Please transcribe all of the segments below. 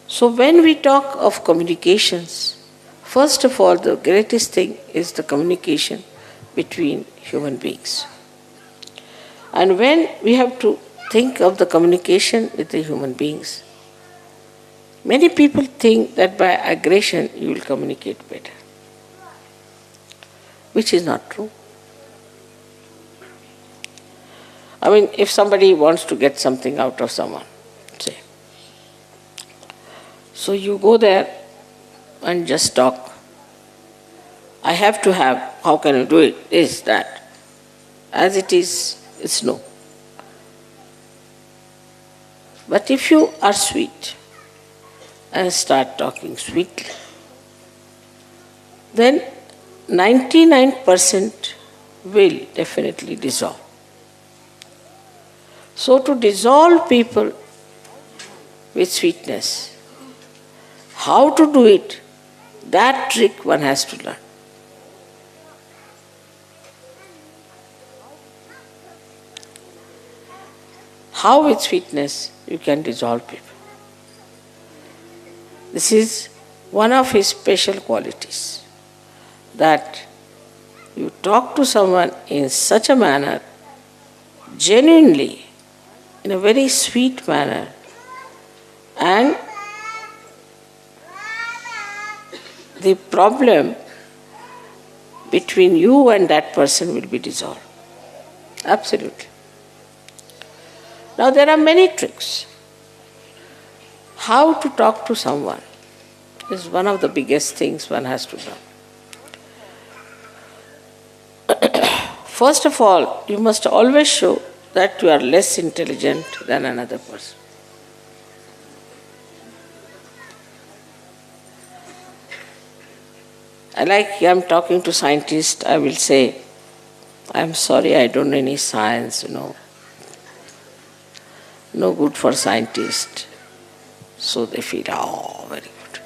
So when we talk of communications, first of all, the greatest thing is the communication between human beings. And when we have to think of the communication with the human beings, many people think that by aggression you will communicate better, which is not true. I mean, if somebody wants to get something out of someone, say, so you go there and just talk. I have to have, how can you do it? This, that. As it is, it's no. But if you are sweet and start talking sweetly, then 99% will definitely dissolve. So to dissolve people with sweetness, how to do it, that trick one has to learn. How with sweetness you can dissolve people. This is one of his special qualities, that you talk to someone in such a manner, genuinely, in a very sweet manner, and the problem between you and that person will be dissolved. Absolutely. Now there are many tricks. How to talk to someone is one of the biggest things one has to learn. First of all, you must always show that you are less intelligent than another person. Like I'm talking to scientists, I will say, I'm sorry, I don't know any science, No good for scientists. So they feel, oh, very good.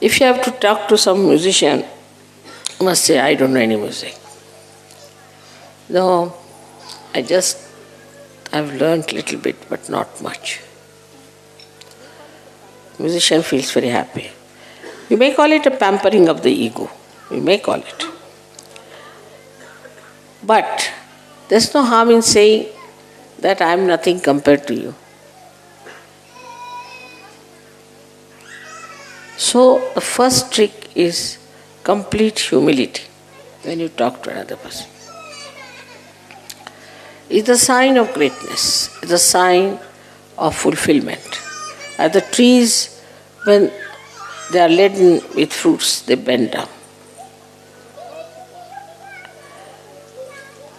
If you have to talk to some musician, you must say, I don't know any music. No, I've learned little bit, but not much. Musician feels very happy. You may call it a pampering of the ego. You may call it. But there's no harm in saying that I am nothing compared to you. So the first trick is complete humility when you talk to another person. It's a sign of greatness. It's a sign of fulfillment. As the trees, when they are laden with fruits, they bend down.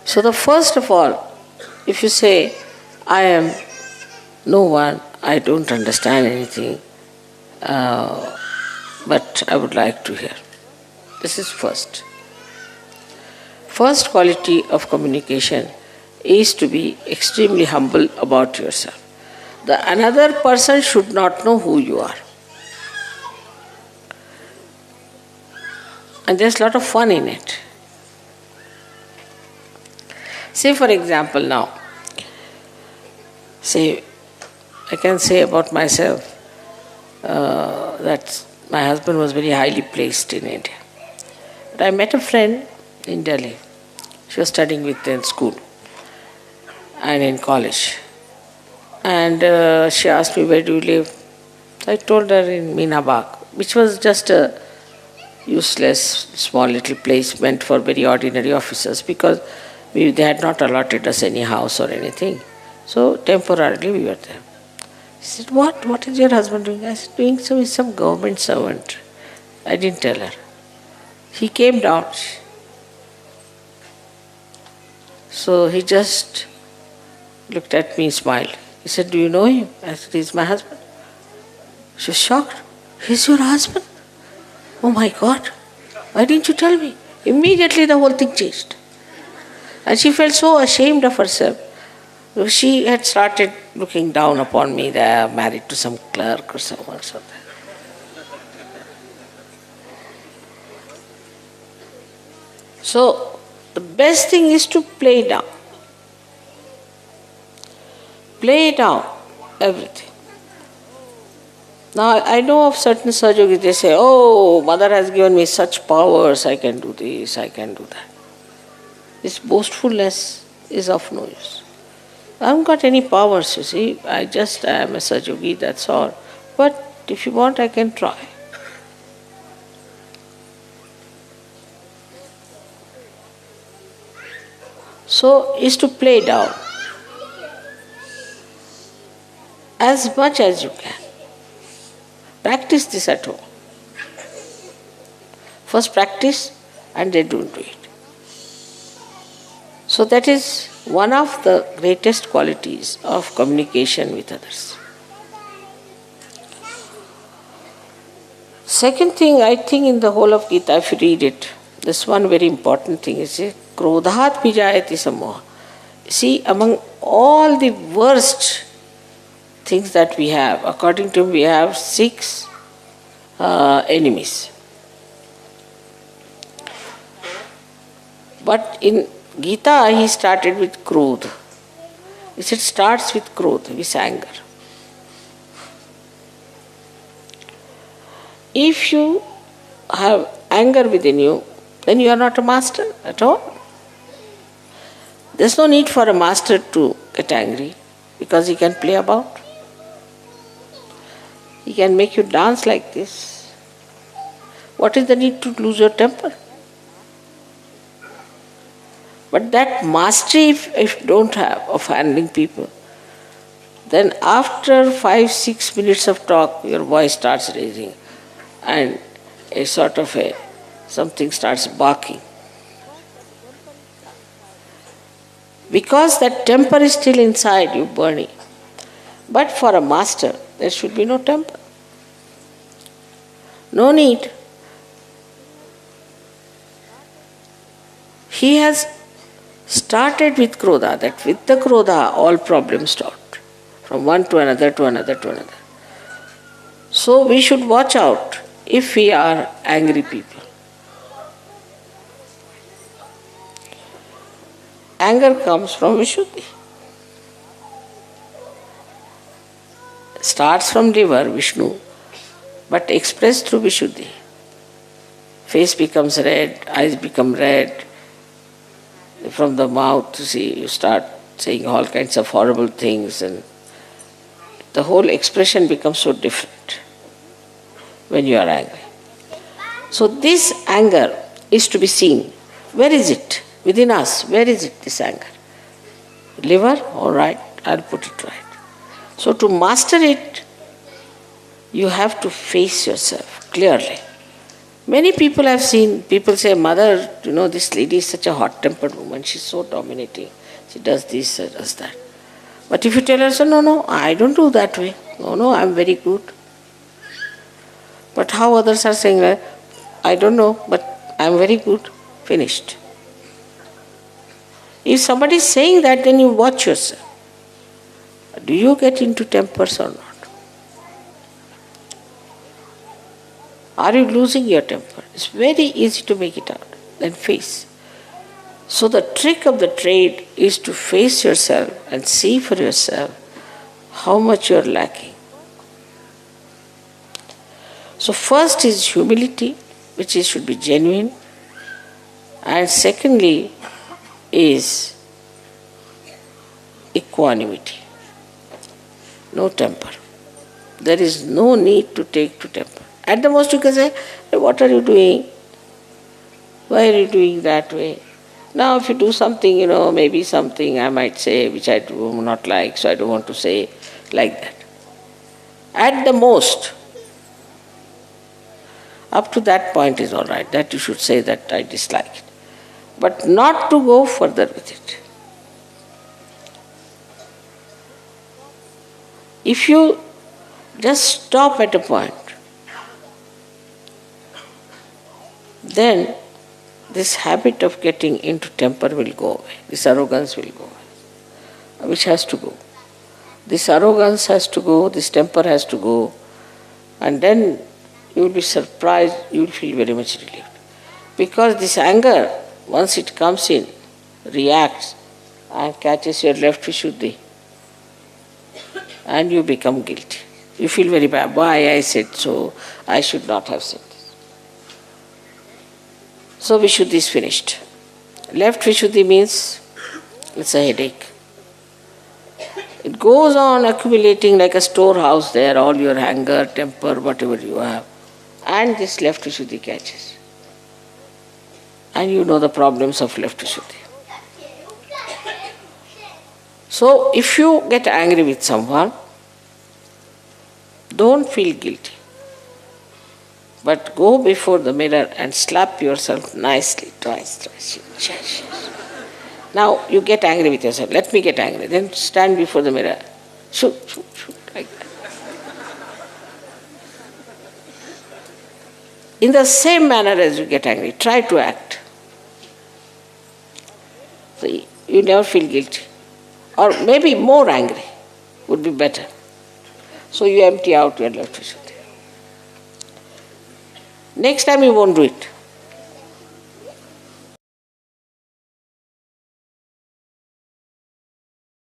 So the first of all, if you say, I am no one, I don't understand anything, but I would like to hear. This is first. First quality of communication is to be extremely humble about yourself. The another person should not know who you are. And there's a lot of fun in it. Say for example now, I can say about myself that my husband was very highly placed in India. But I met a friend in Delhi. She was studying with me in school and in college. And she asked me, where do you live? I told her in Meena Bagh, which was just a useless, small little place meant for very ordinary officers, because they had not allotted us any house or anything. So temporarily we were there. She said, what is your husband doing? I said, doing so with some government servant. I didn't tell her. He came down. So he just looked at me, smiled. He said, do you know him? I said, he's my husband. She was shocked. He's your husband? Oh my God, why didn't you tell me? Immediately the whole thing changed. And she felt so ashamed of herself. She had started looking down upon me that I am married to some clerk or someone or something. So the best thing is to play down. Play down everything. Now I know of certain Sahaja they say, oh, mother has given me such powers, I can do this, I can do that. This boastfulness is of no use. I haven't got any powers, you see. I am a Sahaja, that's all. But if you want, I can try. So, is to play down as much as you can. Practice this at home. First practice and then don't do it. So that is one of the greatest qualities of communication with others. Second thing, I think in the whole of Gita, if you read it, this one very important thing is Krodhat vijayati samoha. See, among all the worst things that we have, according to him, we have 6 enemies. But in Gita, he started with Krodha. He said, starts with Krodha, with anger. If you have anger within you, then you are not a master at all. There's no need for a master to get angry because he can play about. He can make you dance like this. What is the need to lose your temper? But that mastery, if you don't have of handling people, then after 5-6 minutes of talk, your voice starts raising and a sort of something starts barking. Because that temper is still inside you, burning. But for a master, there should be no temper. No need. He has started with Krodha, that with the Krodha all problems start. From one to another, to another, to another. So we should watch out if we are angry people. Anger comes from Vishuddhi. Starts from liver, Vishnu, but expressed through Vishuddhi. Face becomes red, eyes become red. From the mouth, you start saying all kinds of horrible things, and the whole expression becomes so different when you are angry. So this anger is to be seen. Where is it? Within us, where is it, this anger? Liver? All right, I'll put it right. So to master it, you have to face yourself clearly. Many people have seen, people say, mother, this lady is such a hot-tempered woman, she's so dominating. She does this, she does that. But if you tell her, so, no, I don't do that way. No, I'm very good. But how others are saying that, I don't know, but I'm very good. Finished. If somebody is saying that, then you watch yourself. Do you get into tempers or not? Are you losing your temper? It's very easy to make it out. Then face. So the trick of the trade is to face yourself and see for yourself how much you are lacking. So first is humility, which should be genuine. And secondly is equanimity. No temper. There is no need to take to temper. At the most you can say, what are you doing? Why are you doing that way? Now if you do something, maybe something I might say which I do not like, so I don't want to say like that. At the most, up to that point is all right, that you should say that I dislike it. But not to go further with it. If you just stop at a point, then this habit of getting into temper will go away. This arrogance will go away, which has to go. This arrogance has to go, this temper has to go, and then you will be surprised, you will feel very much relieved. Because this anger once it comes in, reacts and catches your left Vishuddhi, and you become guilty. You feel very bad. Why I said so? I should not have said this. So Vishuddhi is finished. Left Vishuddhi means it's a headache. It goes on accumulating like a storehouse there, all your anger, temper, whatever you have. And this left Vishuddhi catches. And you know the problems of left Vishuddhi. So if you get angry with someone, don't feel guilty. But go before the mirror and slap yourself nicely, twice. Now you get angry with yourself. Let me get angry. Then stand before the mirror. Shoot, like that. In the same manner as you get angry, try to act. So you never feel guilty. Or maybe more angry would be better. So you empty out your left Vishuddhi. Next time you won't do it.